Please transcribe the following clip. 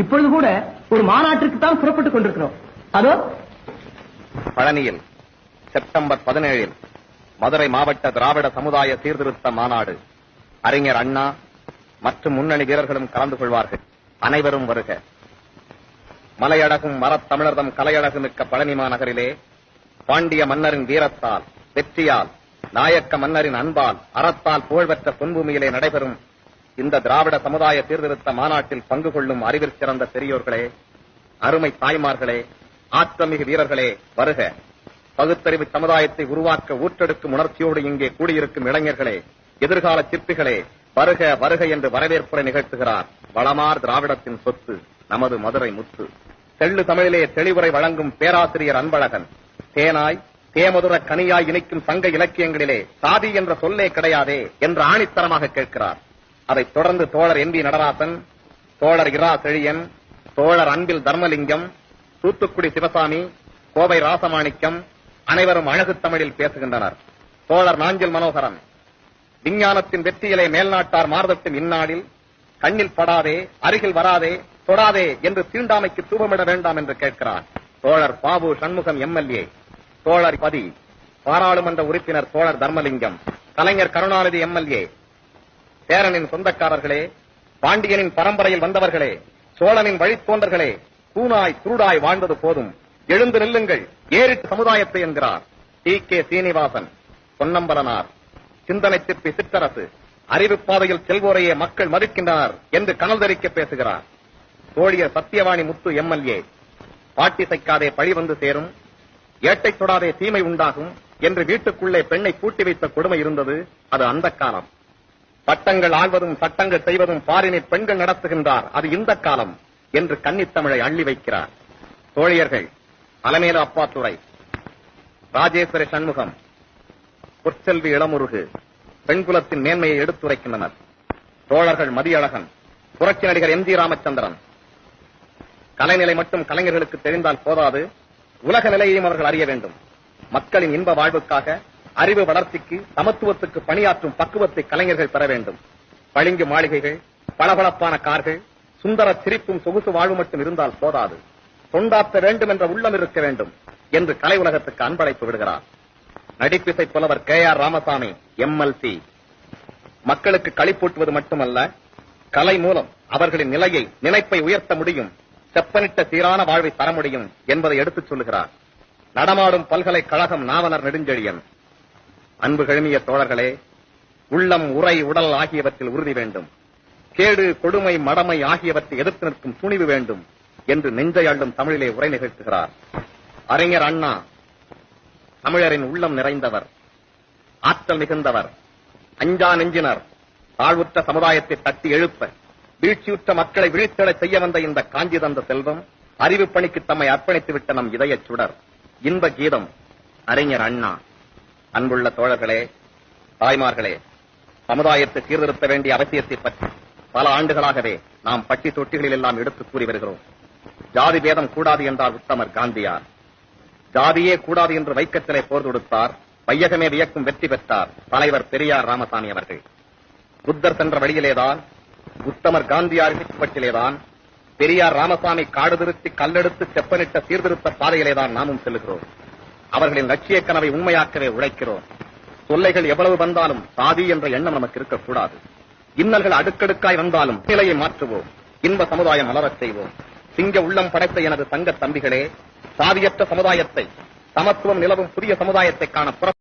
இப்பொழுது கூட ஒரு மாநாட்டிற்கு தான் புறப்பட்டுக் கொண்டிருக்கிறோம். அதோ பழனியில் செப்டம்பர் 17 மதுரை மாவட்ட திராவிட சமுதாய சீர்திருத்த மாநாடு. அறிஞர் அண்ணா மற்றும் முன்னணி வீரர்களும் கலந்து கொள்வார்கள். அனைவரும் வருக. மலையழகும் மரத்தமிழர்தம் கலையழகு மிக்க பழனி மாநகரிலே பாண்டிய மன்னரின் வீரத்தால், வெற்றியால், நாயக்க மன்னரின் அன்பால், அறத்தால் புகழ்பெற்ற பொன்பூமியிலே நடைபெறும் இந்த திராவிட சமுதாய சீர்திருத்த மாநாட்டில் பங்கு கொள்ளும் அறிவிற் சிறந்த பெரியோர்களே, அருமை தாய்மார்களே, ஆற்றமிகு வீரர்களே, வருக. பகுத்தறிவு சமுதாயத்தை உருவாக்க ஊற்றெடுக்கும் உணர்ச்சியோடு இங்கே கூடியிருக்கும் இளைஞர்களே, எதிர்கால சிற்பிகளே, வருக வருக என்று வரவேற்புரை நிகழ்த்துகிறார் வளமார் திராவிடத்தின் சொத்து நமது மதுரை முத்து. தெள்ளு தமிழிலே தெளிவுரை வழங்கும் பேராசிரியர் அன்பழகன். தேனாய் தேமதுர கனியாய் இணைக்கும் சங்க இலக்கியங்களிலே சாதி என்ற சொல்லே கிடையாதே என்று ஆணித்தரமாக கேட்கிறார். அதைத் தொடர்ந்து தோழர் என் வி நடராசன், தோழர் இரா செழியன், தோழர் அன்பில் தர்மலிங்கம், தூத்துக்குடி சிவசாமி, கோவை ராசமாணிக்கம் அனைவரும் அழகு தமிழில் பேசுகின்றனர். தோழர் நாஞ்சில் மனோகரன் விஞ்ஞானத்தின் வெற்றியிலே மேல்நாட்டார் மார்தட்டும் இந்நாளில் கண்ணில் படாதே, அருகில் வராதே, தொடாதே என்று தீண்டாமைக்கு தூபமிட வேண்டாம் என்று கேட்கிறார். தோழர் பாபு சண்முகம் எம்எல்ஏ, தோழர் பதி பாராளுமன்ற உறுப்பினர் தோழர் தர்மலிங்கம், கலைஞர் கருணாநிதி எம்எல்ஏ, சேரனின் சொந்தக்காரர்களே, பாண்டியனின் பரம்பரையில் வந்தவர்களே, சோழனின் வழித்தோன்றர்களே, கூனாய் குருடாய் வாழ்ந்தது போதும், எழுந்து நில்லுங்கள், ஏறிட்டு சமுதாயத்தை என்கிறார். டி.கே. சீனிவாசன், பொன்னம்பலனார், சிந்தனை சிற்பி சிற்றரசு, அறிவு பாதையில் செல்வோரையே மக்கள் மதிக்கின்றனர் என்று கனல் தரிக்க பேசுகிறார். தோழியர் சத்தியவாணி முத்து எம்எல்ஏ, பாட்டி சைக்காதே பழி வந்து சேரும், ஏட்டை தொடாதே தீமை உண்டாகும் என்று வீட்டுக்குள்ளே பெண்ணை பூட்டி வைத்த கொடுமை இருந்தது. அது அந்த காலம். பட்டங்கள் ஆள்வதும் சட்டங்கள் செய்வதும் பாரினில் பெண்கள் நடத்துகின்றார், அது இந்த காலம் என்று கன்னித்தமிழை அள்ளி வைக்கிறார். தோழியர்கள் அலமேலு அப்பாத்துறை, ராஜேஸ்வரி சண்முகம், பொற்செல்வி இளமுருகு பெண்குலத்தின் மேன்மையை எடுத்துரைக்கின்றனர். தோழர்கள் மதியழகன், புரட்சி நடிகர் எம். ஜி. ராமச்சந்திரன். கலைநிலை மட்டும் கலைஞர்களுக்கு தெரிந்தால் போதாது, உலக நிலையையும் அவர்கள் அறிய வேண்டும். மக்களின் இன்ப வாழ்வுக்காக, அறிவு வளர்ச்சிக்கு, சமத்துவத்துக்கு பணியாற்றும் பக்குவத்தை கலைஞர்கள் பெற வேண்டும். பளிங்கு மாளிகைகள், பளபளப்பான கார்கள், சுந்தர சிரிப்பும் சொகுசு வாழ்வு மட்டும் இருந்தால் போதாது, தொண்டாற்ற வேண்டும் என்ற உள்ளம் இருக்க வேண்டும் என்று கலை உலகத்துக்கு அன்பழைப்பு விடுகிறார். நடிப்பிசை புலவர் கே.ஆர். ராமசாமி எம்எல்சி. மக்களுக்கு களிப்பூட்டுவது மட்டுமல்ல, கலை மூலம் அவர்களின் நிலையை, நினைப்பை உயர்த்த முடியும், செப்பனிட்ட சீரான வாழ்வை தர முடியும் என்பதை எடுத்துச் சொல்லுகிறார். நடமாடும் பல்கலைக்கழகம் நாவலர் நெடுஞ்செழியன். அன்பு கழுமிய தோழர்களே, உள்ளம், உரை, உடல் ஆகியவற்றில் உறுதி வேண்டும். கேடு, கொடுமை, மடமை ஆகியவற்றை எதிர்த்து நிற்கும் துணிவு வேண்டும் என்று நெஞ்சை அள்ளும் தமிழிலே உரை நிகழ்த்துகிறார். அறிஞர் அண்ணா தமிழரின் உள்ளம் நிறைந்தவர், ஆற்றல் மிகுந்தவர், அஞ்சா நெஞ்சினர், தாழ்வுற்ற சமுதாயத்தை தட்டி எழுப்ப, வீழ்ச்சியுற்ற மக்களை விழித்தெழச் செய்ய வந்த இந்த காஞ்சி தந்த செல்வம், அறிவு பணிக்கு தம்மை அர்ப்பணித்துவிட்ட நம் இதயச் சுடர், இன்ப கீதம் அறிஞர் அண்ணா. அன்புள்ள தோழர்களே, தாய்மார்களே, சமுதாயத்தை சீர்திருத்த வேண்டிய அவசியத்தை பற்றி பல ஆண்டுகளாகவே நாம் பட்டி தொட்டிகளில் எல்லாம் எடுத்துக் கூறி வருகிறோம். ஜாதி பேதம் கூடாது என்றார் உத்தமர் காந்தியார். ஜாதியே கூடாது என்று வைக்கத்திலே போர் தொடுத்தார். வையகமே வியக்கும் வெற்றி பெற்றார் தலைவர் பெரியார் ராமசாமி அவர்கள். புத்தர் சென்ற வழியிலேதான், உத்தமர் காந்தியார் பட்டிலேதான், பெரியார் ராமசாமி காடு திருத்தி கல்லெடுத்து செப்பனிட்ட சீர்திருத்த பாதையிலேதான் நாமும் செல்லுகிறோம். அவர்களின் லட்சிய கனவை உண்மையாக்கவே உழைக்கிறோம். தொல்லைகள் எவ்வளவு வந்தாலும் சாதி என்ற எண்ணம் நமக்கு இருக்கக்கூடாது. இன்னல்கள் அடுக்கடுக்காய் வந்தாலும் நிலையை மாற்றுவோம். இன்ப சமுதாயம் மலரச் செய்வோம். சிங்க உள்ளம் படைத்த எனது தங்க தம்பிகளே, சாதியற்ற சமுதாயத்தை, சமத்துவம் நிலவும் புதிய சமுதாயத்தை காண